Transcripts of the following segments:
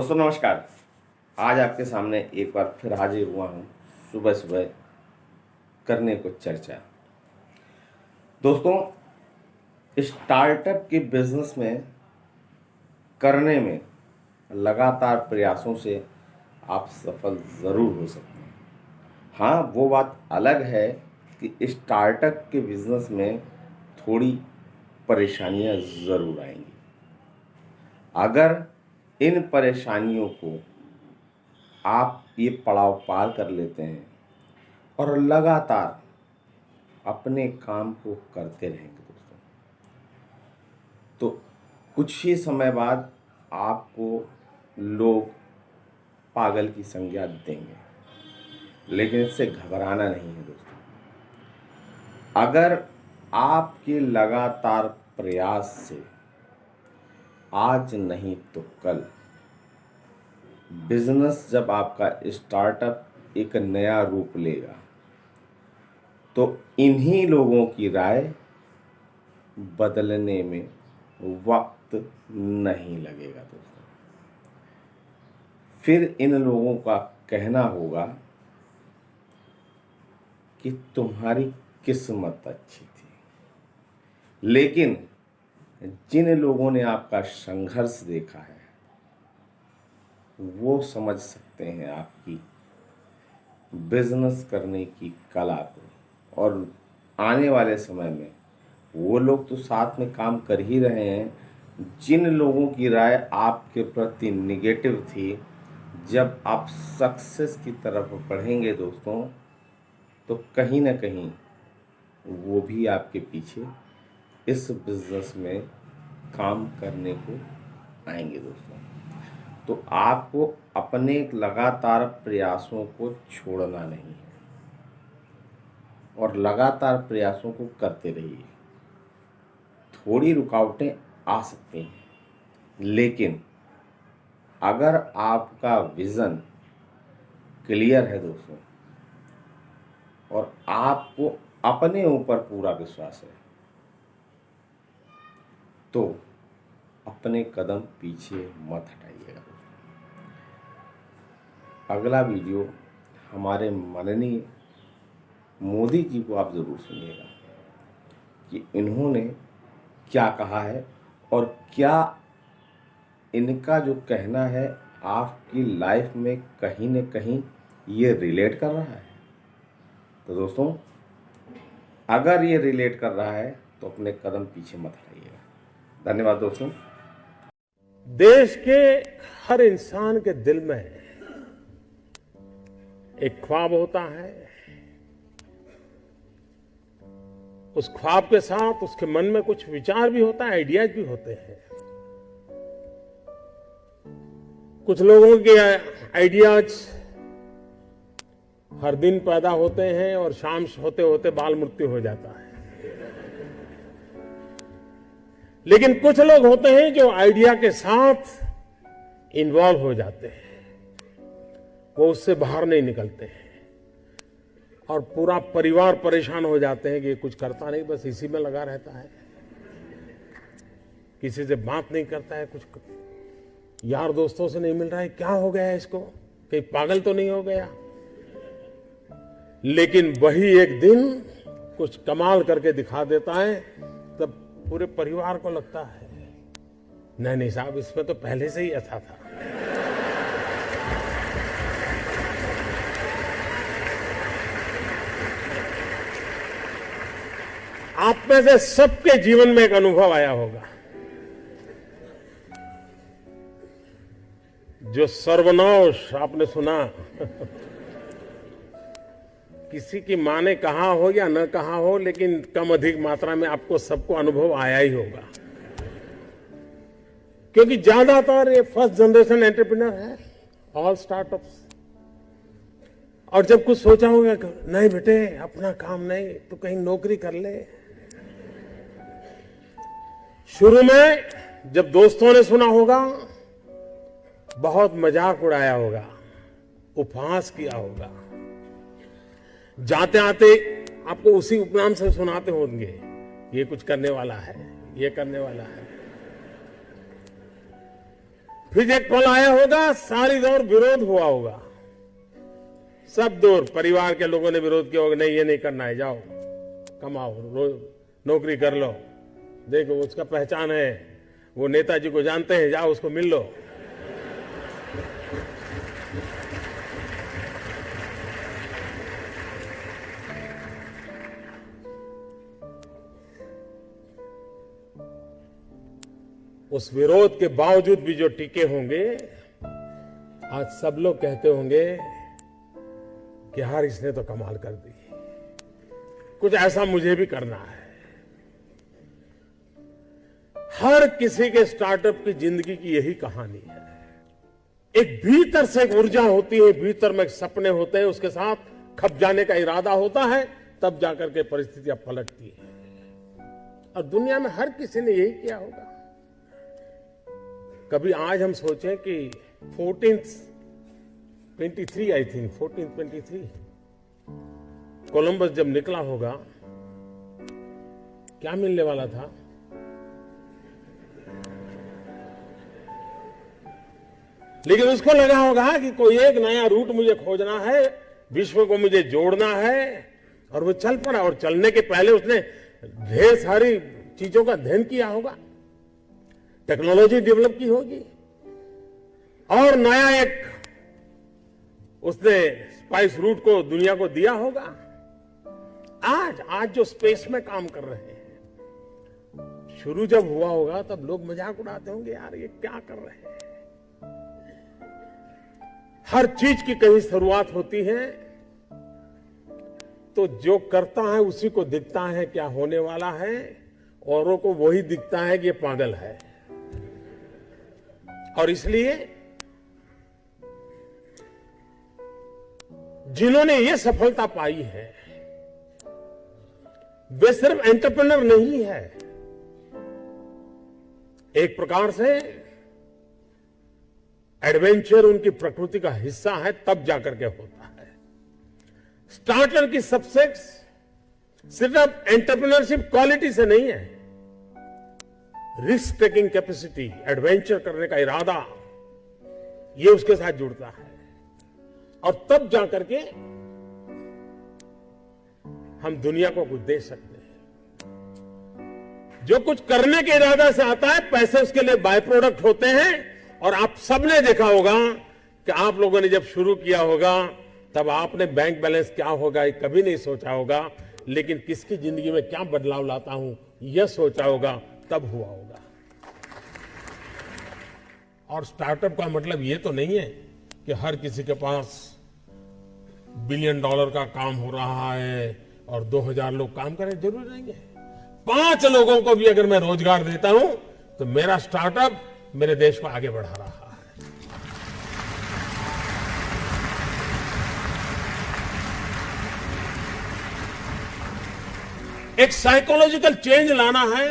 दोस्तों नमस्कार। आज आपके सामने एक बार फिर हाजिर हुआ हूँ सुबह सुबह करने को चर्चा। दोस्तों, स्टार्टअप के बिजनेस में करने में लगातार प्रयासों से आप सफल ज़रूर हो सकते हैं। हाँ, वो बात अलग है कि स्टार्टअप के बिजनेस में थोड़ी परेशानियाँ ज़रूर आएंगी। अगर इन परेशानियों को आप ये पड़ाव पार कर लेते हैं और लगातार अपने काम को करते रहेंगे दोस्तों, तो कुछ ही समय बाद आपको लोग पागल की संज्ञा देंगे, लेकिन इससे घबराना नहीं है दोस्तों। अगर आपके लगातार प्रयास से आज नहीं तो कल बिजनेस जब आपका स्टार्टअप एक नया रूप लेगा, तो इन्हीं लोगों की राय बदलने में वक्त नहीं लगेगा दोस्तों। फिर इन लोगों का कहना होगा कि तुम्हारी किस्मत अच्छी थी, लेकिन जिन लोगों ने आपका संघर्ष देखा है वो समझ सकते हैं आपकी बिजनेस करने की कला को। और आने वाले समय में वो लोग तो साथ में काम कर ही रहे हैं। जिन लोगों की राय आपके प्रति निगेटिव थी, जब आप सक्सेस की तरफ बढ़ेंगे दोस्तों, तो कहीं ना कहीं वो भी आपके पीछे इस बिजनेस में काम करने को आएंगे दोस्तों। तो आपको अपने लगातार प्रयासों को छोड़ना नहीं है और लगातार प्रयासों को करते रहिए। थोड़ी रुकावटें आ सकती हैं, लेकिन अगर आपका विज़न क्लियर है दोस्तों और आपको अपने ऊपर पूरा विश्वास है, तो अपने कदम पीछे मत हटाइएगा। अगला वीडियो हमारे माननीय मोदी जी को आप ज़रूर सुनिएगा कि इन्होंने क्या कहा है और क्या इनका जो कहना है आपकी लाइफ में कहीं न कहीं ये रिलेट कर रहा है। तो दोस्तों, अगर ये रिलेट कर रहा है तो अपने कदम पीछे मत हटाइएगा। धन्यवाद दोस्तों। देश के हर इंसान के दिल में एक ख्वाब होता है। उस ख्वाब के साथ उसके मन में कुछ विचार भी होता है, आइडियाज भी होते हैं। कुछ लोगों के आइडियाज हर दिन पैदा होते हैं और शाम होते होते बाल मृत्यु हो जाता है। लेकिन कुछ लोग होते हैं जो आइडिया के साथ इन्वॉल्व हो जाते हैं, वो उससे बाहर नहीं निकलते हैं और पूरा परिवार परेशान हो जाते हैं कि ये कुछ करता नहीं, बस इसी में लगा रहता है, किसी से बात नहीं करता है, कुछ यार दोस्तों से नहीं मिल रहा है, क्या हो गया है इसको, कहीं पागल तो नहीं हो गया। लेकिन वही एक दिन कुछ कमाल करके दिखा देता है, तब पूरे परिवार को लगता है नहीं नहीं साहब, इसमें तो पहले से ही ऐसा था। आप में से सबके जीवन में एक अनुभव आया होगा, जो सर्वनाश आपने सुना। किसी की मां ने कहा हो या न कहा हो, लेकिन कम अधिक मात्रा में आपको सबको अनुभव आया ही होगा, क्योंकि ज्यादातर ये फर्स्ट जनरेशन एंटरप्रेन्योर है, ऑल स्टार्टअप्स। और जब कुछ सोचा होगा, नहीं बेटे अपना काम नहीं तो कहीं नौकरी कर ले। शुरू में जब दोस्तों ने सुना होगा, बहुत मजाक उड़ाया होगा, उपहास किया होगा, जाते आते आपको उसी उपनाम से सुनाते होंगे, ये कुछ करने वाला है, ये करने वाला है। फिर एक पल आया होगा, सारी दौर विरोध हुआ होगा, सब दूर परिवार के लोगों ने विरोध किया होगा, नहीं ये नहीं करना है, जाओ कमाओ, नौकरी कर लो, देखो उसका पहचान है, वो नेताजी को जानते हैं, जाओ उसको मिल लो। उस विरोध के बावजूद भी जो टिके होंगे, आज सब लोग कहते होंगे कि यार इसने तो कमाल कर दी, कुछ ऐसा मुझे भी करना है। हर किसी के स्टार्टअप की जिंदगी की यही कहानी है। एक भीतर से एक ऊर्जा होती है, भीतर में सपने होते हैं, उसके साथ खप जाने का इरादा होता है, तब जाकर के परिस्थितियां पलटती है। और दुनिया में हर किसी ने यही किया होगा। कभी आज हम सोचें कि 1423 आई थिंक 1423 कोलंबस जब निकला होगा, क्या मिलने वाला था? लेकिन उसको लगा होगा कि कोई एक नया रूट मुझे खोजना है, विश्व को मुझे जोड़ना है, और वो चल पड़ा। और चलने के पहले उसने ढेर सारी चीजों का अध्ययन किया होगा, टेक्नोलॉजी डेवलप की होगी, और नया एक उसने स्पाइस रूट को दुनिया को दिया होगा। आज जो स्पेस में काम कर रहे हैं, शुरू जब हुआ होगा तब लोग मजाक उड़ाते होंगे, यार ये क्या कर रहे हैं। हर चीज की कहीं शुरुआत होती है, तो जो करता है उसी को दिखता है क्या होने वाला है, औरों को वही दिखता है कि ये पागल है। और इसलिए जिन्होंने ये सफलता पाई है, वे सिर्फ एंटरप्रेन्योर नहीं है, एक प्रकार से एडवेंचर उनकी प्रकृति का हिस्सा है, तब जाकर के होता है। स्टार्टर की सक्सेस सिर्फ एंटरप्रेन्योरशिप क्वालिटी से नहीं है, रिस्क टेकिंग कैपेसिटी, एडवेंचर करने का इरादा, ये उसके साथ जुड़ता है। और तब जाकर के हम दुनिया को कुछ दे सकते हैं। जो कुछ करने के इरादा से आता है, पैसे उसके लिए बाय प्रोडक्ट होते हैं। और आप सबने देखा होगा कि आप लोगों ने जब शुरू किया होगा, तब आपने बैंक बैलेंस क्या होगा ये कभी नहीं सोचा होगा, लेकिन किसकी जिंदगी में क्या बदलाव लाता हूं यह सोचा होगा, तब हुआ होगा। और स्टार्टअप का मतलब ये तो नहीं है कि हर किसी के पास $1 बिलियन का काम हो रहा है और 2000 लोग काम करें, जरूरी नहीं है। 5 लोगों को भी अगर मैं रोजगार देता हूं, तो मेरा स्टार्टअप मेरे देश को आगे बढ़ा रहा है। एक साइकोलॉजिकल चेंज लाना है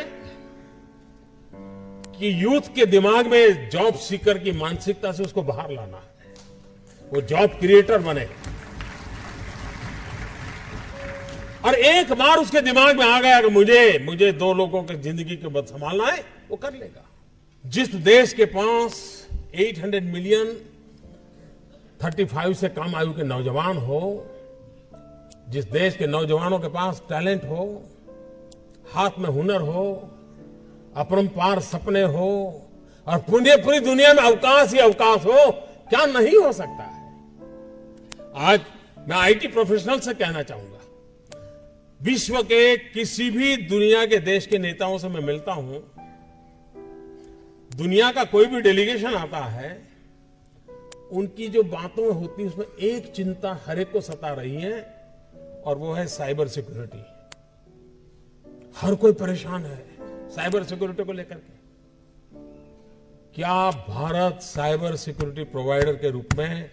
कि यूथ के दिमाग में जॉब सीकर की मानसिकता से उसको बाहर लाना है, वो जॉब क्रिएटर बने। और एक बार उसके दिमाग में आ गया कि मुझे 2 लोगों की जिंदगी को बद संभालना है, वो कर लेगा। जिस देश के पास 800 मिलियन 35 से कम आयु के नौजवान हो, जिस देश के नौजवानों के पास टैलेंट हो, हाथ में हुनर हो, अपरंपार सपने हो, और पूरी दुनिया में अवकाश ही अवकाश हो, क्या नहीं हो सकता है। आज मैं आईटी प्रोफेशनल से कहना चाहूंगा, विश्व के किसी भी दुनिया के देश के नेताओं से मैं मिलता हूं, दुनिया का कोई भी डेलीगेशन आता है, उनकी जो बातों में होती है उसमें एक चिंता हर एक को सता रही है, और वो है साइबर सिक्योरिटी। हर कोई परेशान है साइबर सिक्योरिटी को लेकर के। क्या भारत साइबर सिक्योरिटी प्रोवाइडर के रूप में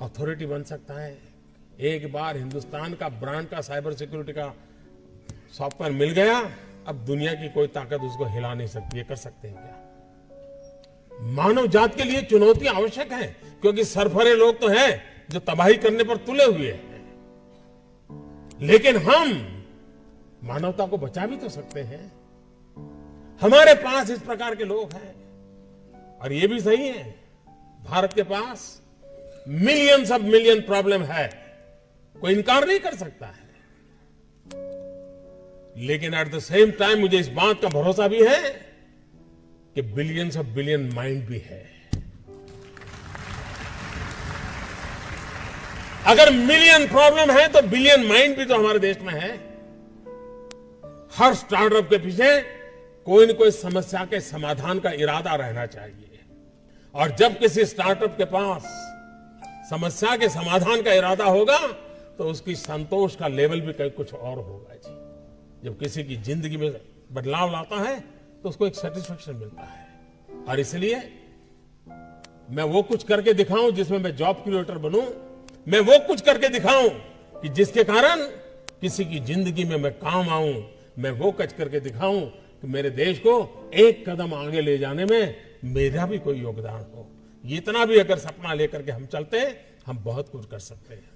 अथॉरिटी बन सकता है? एक बार हिंदुस्तान का ब्रांड का साइबर सिक्योरिटी का सॉफ्टवेयर मिल गया, अब दुनिया की कोई ताकत उसको हिला नहीं सकती। ये कर सकते हैं क्या? मानव जात के लिए चुनौती आवश्यक है, क्योंकि सरफरे लोग तो हैं जो तबाही करने पर तुले हुए हैं, लेकिन हम मानवता को बचा भी तो सकते हैं। हमारे पास इस प्रकार के लोग हैं। और ये भी सही है, भारत के पास मिलियंस ऑफ मिलियन प्रॉब्लम है, कोई इनकार नहीं कर सकता है। लेकिन एट द सेम टाइम मुझे इस बात का भरोसा भी है कि बिलियंस ऑफ बिलियन माइंड भी है। अगर मिलियन प्रॉब्लम है तो बिलियन माइंड भी तो हमारे देश में है। हर स्टार्टअप के पीछे कोई न कोई समस्या के समाधान का इरादा रहना चाहिए, और जब किसी स्टार्टअप के पास समस्या के समाधान का इरादा होगा तो उसकी संतोष का लेवल भी कहीं कुछ और होगा जी। जब किसी की जिंदगी में बदलाव लाता है तो उसको एक सेटिस्फेक्शन मिलता है। और इसलिए मैं वो कुछ करके दिखाऊं जिसमें मैं जॉब क्रिएटर बनूं, मैं वो कुछ करके दिखाऊं कि जिसके कारण किसी की जिंदगी में मैं काम आऊं, मैं वो कुछ करके दिखाऊं कि मेरे देश को एक कदम आगे ले जाने में मेरा भी कोई योगदान हो। इतना भी अगर सपना लेकर के हम चलते हैं, हम बहुत कुछ कर सकते हैं।